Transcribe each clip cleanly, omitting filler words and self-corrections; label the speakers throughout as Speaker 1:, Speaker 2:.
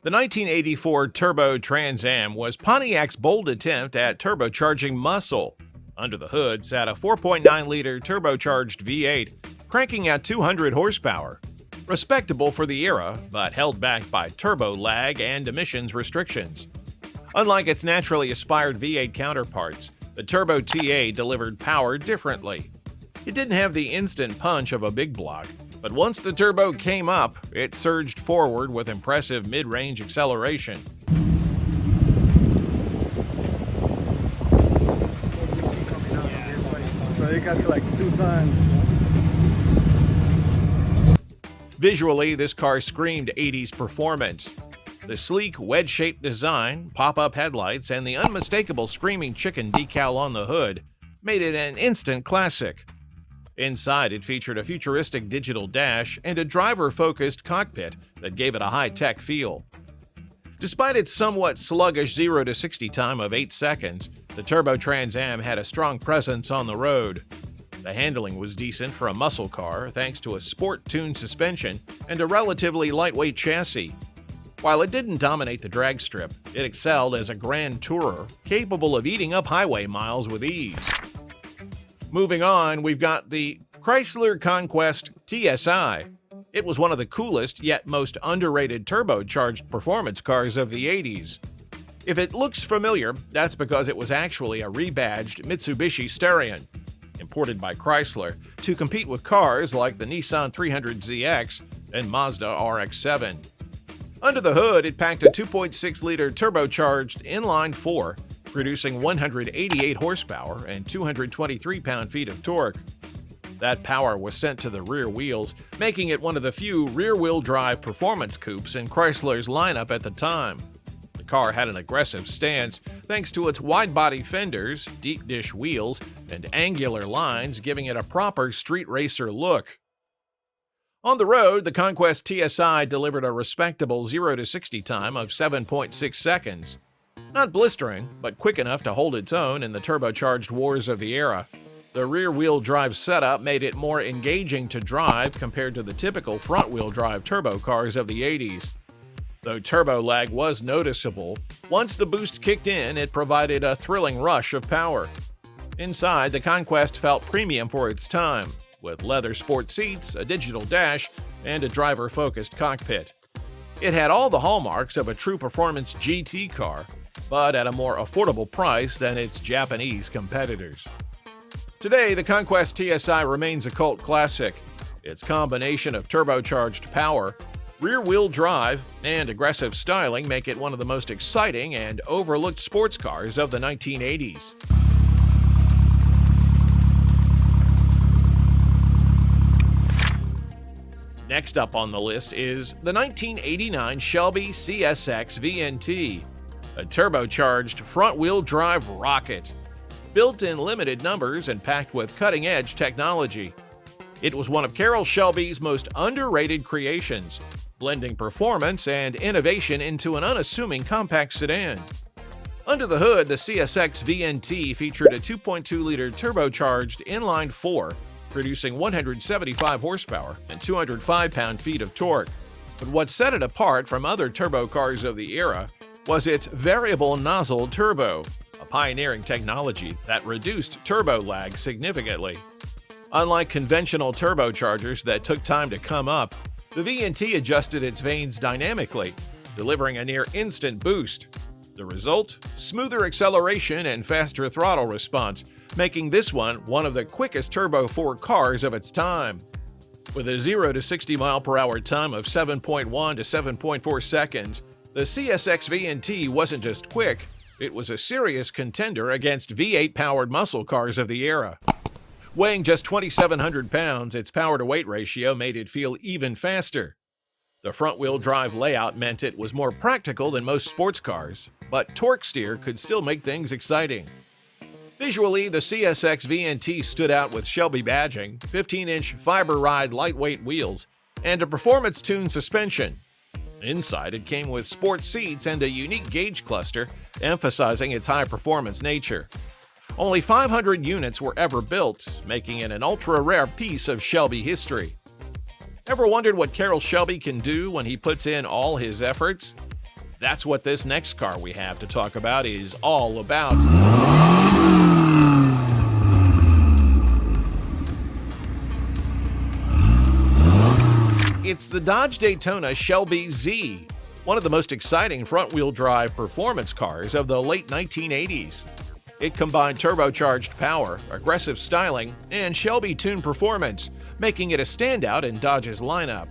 Speaker 1: The 1984 Turbo Trans Am was Pontiac's bold attempt at turbocharging muscle. Under the hood sat a 4.9-liter turbocharged V8, cranking at 200 horsepower. Respectable for the era, but held back by turbo lag and emissions restrictions. Unlike its naturally aspired V8 counterparts, the Turbo TA delivered power differently. It didn't have the instant punch of a big block, but once the turbo came up, it surged forward with impressive mid-range acceleration.
Speaker 2: So it got to like 2 times.
Speaker 1: Visually, this car screamed 80s performance. The sleek, wedge-shaped design, pop-up headlights, and the unmistakable screaming chicken decal on the hood made it an instant classic. Inside, it featured a futuristic digital dash and a driver-focused cockpit that gave it a high-tech feel. Despite its somewhat sluggish 0 to 60 time of 8 seconds, the Turbo Trans Am had a strong presence on the road. The handling was decent for a muscle car thanks to a sport-tuned suspension and a relatively lightweight chassis. While it didn't dominate the drag strip, it excelled as a grand tourer, capable of eating up highway miles with ease. Moving on, we've got the Chrysler Conquest TSI. It was one of the coolest yet most underrated turbocharged performance cars of the 80s. If it looks familiar, that's because it was actually a rebadged Mitsubishi Starion, imported by Chrysler to compete with cars like the Nissan 300ZX and Mazda RX-7. Under the hood, it packed a 2.6-liter turbocharged inline-4, producing 188 horsepower and 223 pound-feet of torque. That power was sent to the rear wheels, making it one of the few rear-wheel drive performance coupes in Chrysler's lineup at the time. The car had an aggressive stance thanks to its wide-body fenders, deep-dish wheels, and angular lines, giving it a proper street racer look. On the road, the Conquest TSI delivered a respectable 0 to 60 time of 7.6 seconds. Not blistering, but quick enough to hold its own in the turbocharged wars of the era. The rear-wheel drive setup made it more engaging to drive compared to the typical front-wheel drive turbo cars of the 80s. Though turbo lag was noticeable, once the boost kicked in, it provided a thrilling rush of power. Inside, the Conquest felt premium for its time, with leather sport seats, a digital dash, and a driver-focused cockpit. It had all the hallmarks of a true performance GT car, but at a more affordable price than its Japanese competitors. Today, the Conquest TSI remains a cult classic. Its combination of turbocharged power, rear-wheel drive, and aggressive styling make it one of the most exciting and overlooked sports cars of the 1980s. Next up on the list is the 1989 Shelby CSX VNT, a turbocharged front-wheel drive rocket. Built in limited numbers and packed with cutting-edge technology. It was one of Carroll Shelby's most underrated creations, blending performance and innovation into an unassuming compact sedan. Under the hood, the CSX VNT featured a 2.2-liter turbocharged inline-4, producing 175 horsepower and 205 pound-feet of torque. But what set it apart from other turbo cars of the era was its variable nozzle turbo, a pioneering technology that reduced turbo lag significantly. Unlike conventional turbochargers that took time to come up, the VNT adjusted its vanes dynamically, delivering a near-instant boost. The result? Smoother acceleration and faster throttle response, making this one of the quickest Turbo 4 cars of its time. With a 0 to 60 mph time of 7.1 to 7.4 seconds, the CSX VNT wasn't just quick, it was a serious contender against V8-powered muscle cars of the era. Weighing just 2,700 pounds, its power-to-weight ratio made it feel even faster. The front-wheel drive layout meant it was more practical than most sports cars, but torque steer could still make things exciting. Visually, the CSX VNT stood out with Shelby badging, 15-inch fiber ride lightweight wheels, and a performance-tuned suspension. Inside, it came with sport seats and a unique gauge cluster, emphasizing its high-performance nature. Only 500 units were ever built, making it an ultra-rare piece of Shelby history. Ever wondered what Carroll Shelby can do when he puts in all his efforts? That's what this next car we have to talk about is all about. It's the Dodge Daytona Shelby Z, one of the most exciting front-wheel drive performance cars of the late 1980s. It combined turbocharged power, aggressive styling, and Shelby-tuned performance, making it a standout in Dodge's lineup.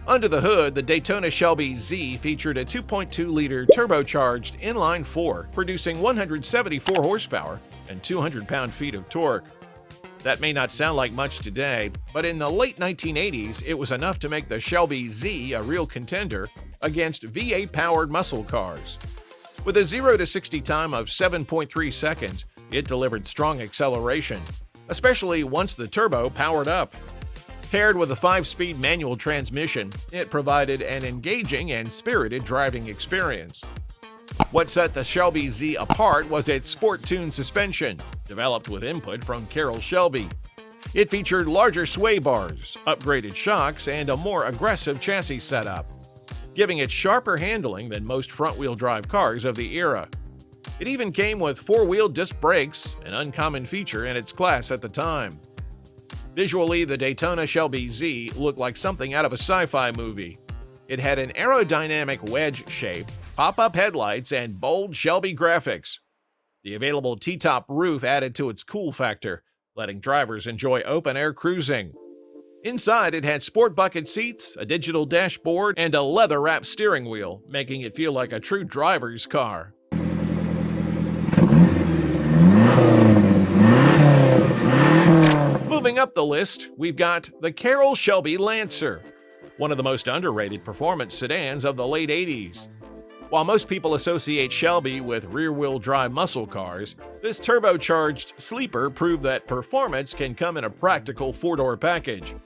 Speaker 1: Under the hood, the Daytona Shelby Z featured a 2.2-liter turbocharged inline-4, producing 174 horsepower and 200 pound-feet of torque. That may not sound like much today, but in the late 1980s, it was enough to make the Shelby Z a real contender against V8-powered muscle cars. With a 0 to 60 time of 7.3 seconds, it delivered strong acceleration, especially once the turbo powered up. Paired with a 5-speed manual transmission, it provided an engaging and spirited driving experience. What set the Shelby Z apart was its sport-tuned suspension, developed with input from Carroll Shelby. It featured larger sway bars, upgraded shocks, and a more aggressive chassis setup, giving it sharper handling than most front-wheel drive cars of the era. It even came with 4-wheel disc brakes, an uncommon feature in its class at the time. Visually, the Daytona Shelby Z looked like something out of a sci-fi movie. It had an aerodynamic wedge shape, pop-up headlights, and bold Shelby graphics. The available T-top roof added to its cool factor, letting drivers enjoy open-air cruising. Inside, it had sport bucket seats, a digital dashboard, and a leather-wrapped steering wheel, making it feel like a true driver's car. Moving up the list, we've got the Carroll Shelby Lancer, one of the most underrated performance sedans of the late 80s. While most people associate Shelby with rear-wheel drive muscle cars, this turbocharged sleeper proved that performance can come in a practical 4-door package.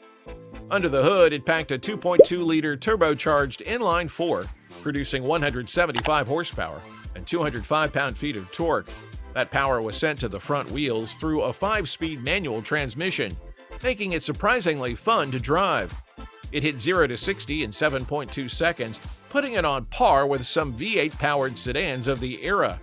Speaker 1: Under the hood, it packed a 2.2-liter turbocharged inline-4, producing 175 horsepower and 205 pound-feet of torque. That power was sent to the front wheels through a 5-speed manual transmission, making it surprisingly fun to drive. It hit 0 to 60 in 7.2 seconds, putting it on par with some V8-powered sedans of the era.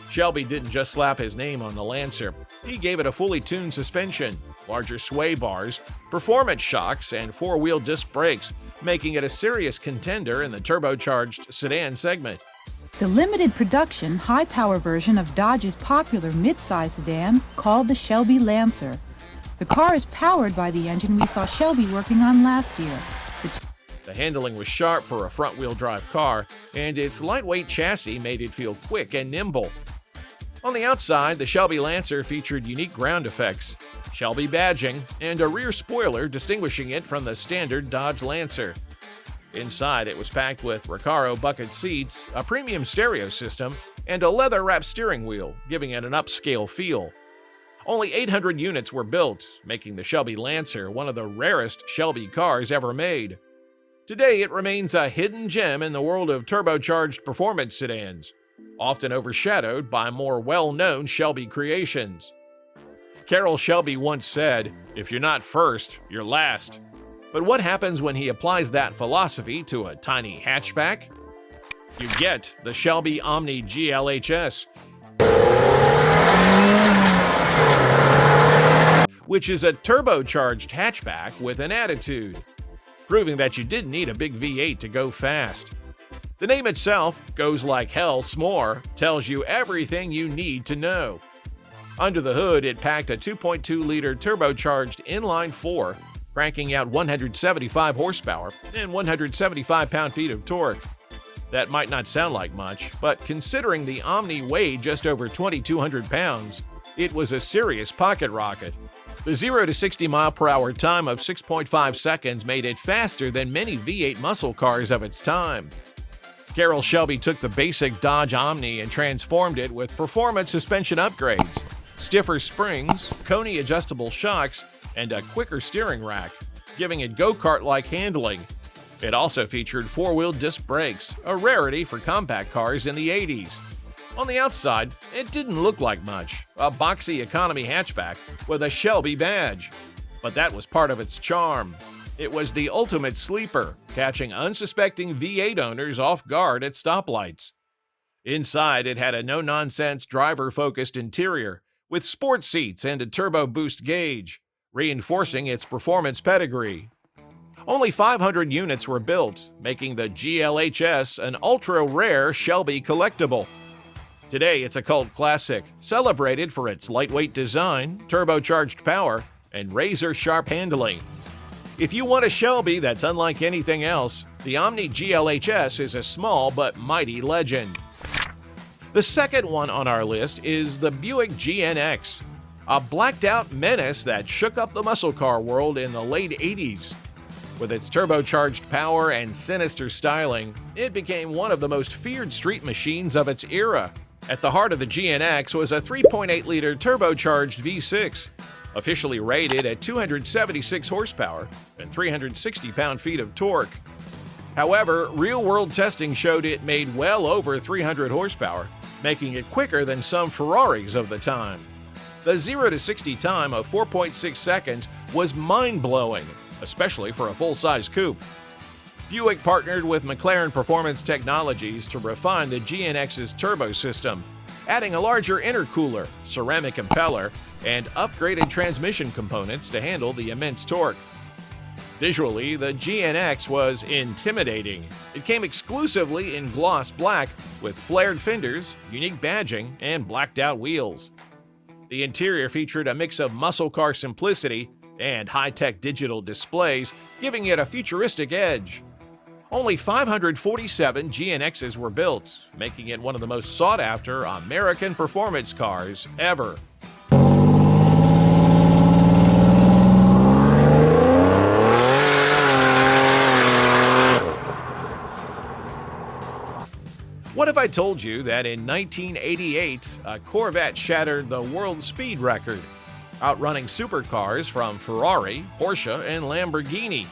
Speaker 1: Shelby didn't just slap his name on the Lancer. He gave it a fully tuned suspension, larger sway bars, performance shocks, and 4-wheel disc brakes, making it a serious contender in the turbocharged sedan segment.
Speaker 3: It's a limited production, high-power version of Dodge's popular mid-size sedan called the Shelby Lancer. The car is powered by the engine we saw Shelby working on last year.
Speaker 1: The handling was sharp for a front-wheel drive car, and its lightweight chassis made it feel quick and nimble. On the outside, the Shelby Lancer featured unique ground effects, Shelby badging, and a rear spoiler distinguishing it from the standard Dodge Lancer. Inside, it was packed with Recaro bucket seats, a premium stereo system, and a leather-wrapped steering wheel, giving it an upscale feel. Only 800 units were built, making the Shelby Lancer one of the rarest Shelby cars ever made. Today, it remains a hidden gem in the world of turbocharged performance sedans, often overshadowed by more well-known Shelby creations. Carroll Shelby once said, "If you're not first, you're last." But what happens when he applies that philosophy to a tiny hatchback? You get the Shelby Omni GLHS, which is a turbocharged hatchback with an attitude, proving that you didn't need a big V8 to go fast. The name itself, Goes Like Hell S'more, tells you everything you need to know. Under the hood, it packed a 2.2-liter turbocharged inline-4, cranking out 175 horsepower and 175 pound-feet of torque. That might not sound like much, but considering the Omni weighed just over 2,200 pounds, it was a serious pocket rocket. The 0 to 60 mile/hour time of 6.5 seconds made it faster than many V8 muscle cars of its time. Carroll Shelby took the basic Dodge Omni and transformed it with performance suspension upgrades, stiffer springs, Coney adjustable shocks, and a quicker steering rack, giving it go-kart-like handling. It also featured 4-wheel disc brakes, a rarity for compact cars in the 80s. On the outside, it didn't look like much, a boxy economy hatchback with a Shelby badge. But that was part of its charm. It was the ultimate sleeper, catching unsuspecting V8 owners off guard at stoplights. Inside, it had a no-nonsense driver-focused interior, with sports seats and a turbo boost gauge, reinforcing its performance pedigree. Only 500 units were built, making the GLHS an ultra-rare Shelby collectible. Today, it's a cult classic, celebrated for its lightweight design, turbocharged power, and razor-sharp handling. If you want a Shelby that's unlike anything else, the Omni GLHS is a small but mighty legend. The second one on our list is the Buick GNX, a blacked-out menace that shook up the muscle car world in the late 80s. With its turbocharged power and sinister styling, it became one of the most feared street machines of its era. At the heart of the GNX was a 3.8-liter turbocharged V6, officially rated at 276 horsepower and 360 pound-feet of torque. However, real-world testing showed it made well over 300 horsepower, making it quicker than some Ferraris of the time. The 0 to 60 time of 4.6 seconds was mind-blowing, especially for a full-size coupe. Buick partnered with McLaren Performance Technologies to refine the GNX's turbo system, adding a larger intercooler, ceramic impeller, and upgraded transmission components to handle the immense torque. Visually, the GNX was intimidating. It came exclusively in gloss black with flared fenders, unique badging, and blacked-out wheels. The interior featured a mix of muscle car simplicity and high-tech digital displays, giving it a futuristic edge. Only 547 GNXs were built, making it one of the most sought-after American performance cars ever. What if I told you that in 1988, a Corvette shattered the world speed record, outrunning supercars from Ferrari, Porsche, and Lamborghini?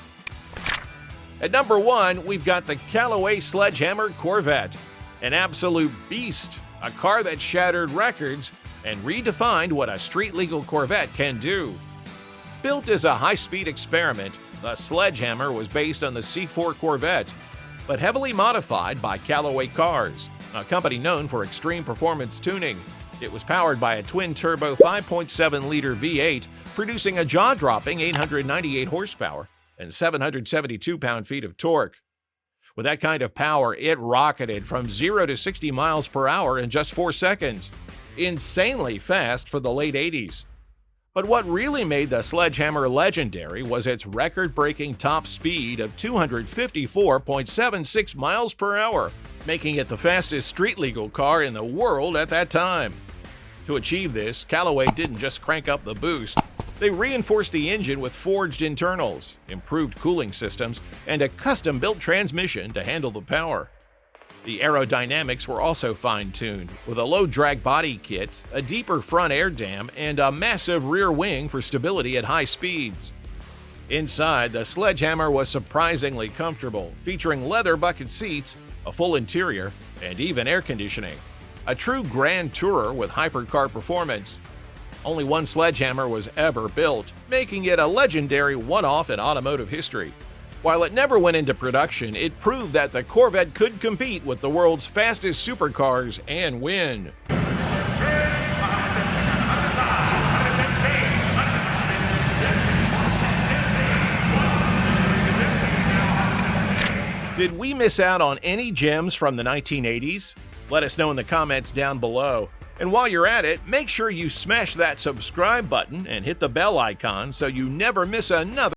Speaker 1: At number 1, we've got the Callaway Sledgehammer Corvette, an absolute beast, a car that shattered records and redefined what a street-legal Corvette can do. Built as a high-speed experiment, the Sledgehammer was based on the C4 Corvette, but heavily modified by Callaway Cars, a company known for extreme performance tuning. It was powered by a twin-turbo 5.7-liter V8, producing a jaw-dropping 898 horsepower and 772 pound-feet of torque. With that kind of power, it rocketed from 0 to 60 miles per hour in just 4 seconds. Insanely fast for the late 80s. But what really made the Sledgehammer legendary was its record-breaking top speed of 254.76 miles per hour, making it the fastest street-legal car in the world at that time. To achieve this, Callaway didn't just crank up the boost. They reinforced the engine with forged internals, improved cooling systems, and a custom-built transmission to handle the power. The aerodynamics were also fine-tuned, with a low-drag body kit, a deeper front air dam, and a massive rear wing for stability at high speeds. Inside, the Sledgehammer was surprisingly comfortable, featuring leather bucket seats, a full interior, and even air conditioning. A true grand tourer with hypercar performance. Only one Sledgehammer was ever built, making it a legendary one-off in automotive history. While it never went into production, it proved that the Corvette could compete with the world's fastest supercars and win. Did we miss out on any gems from the 1980s? Let us know in the comments down below. And while you're at it, make sure you smash that subscribe button and hit the bell icon so you never miss another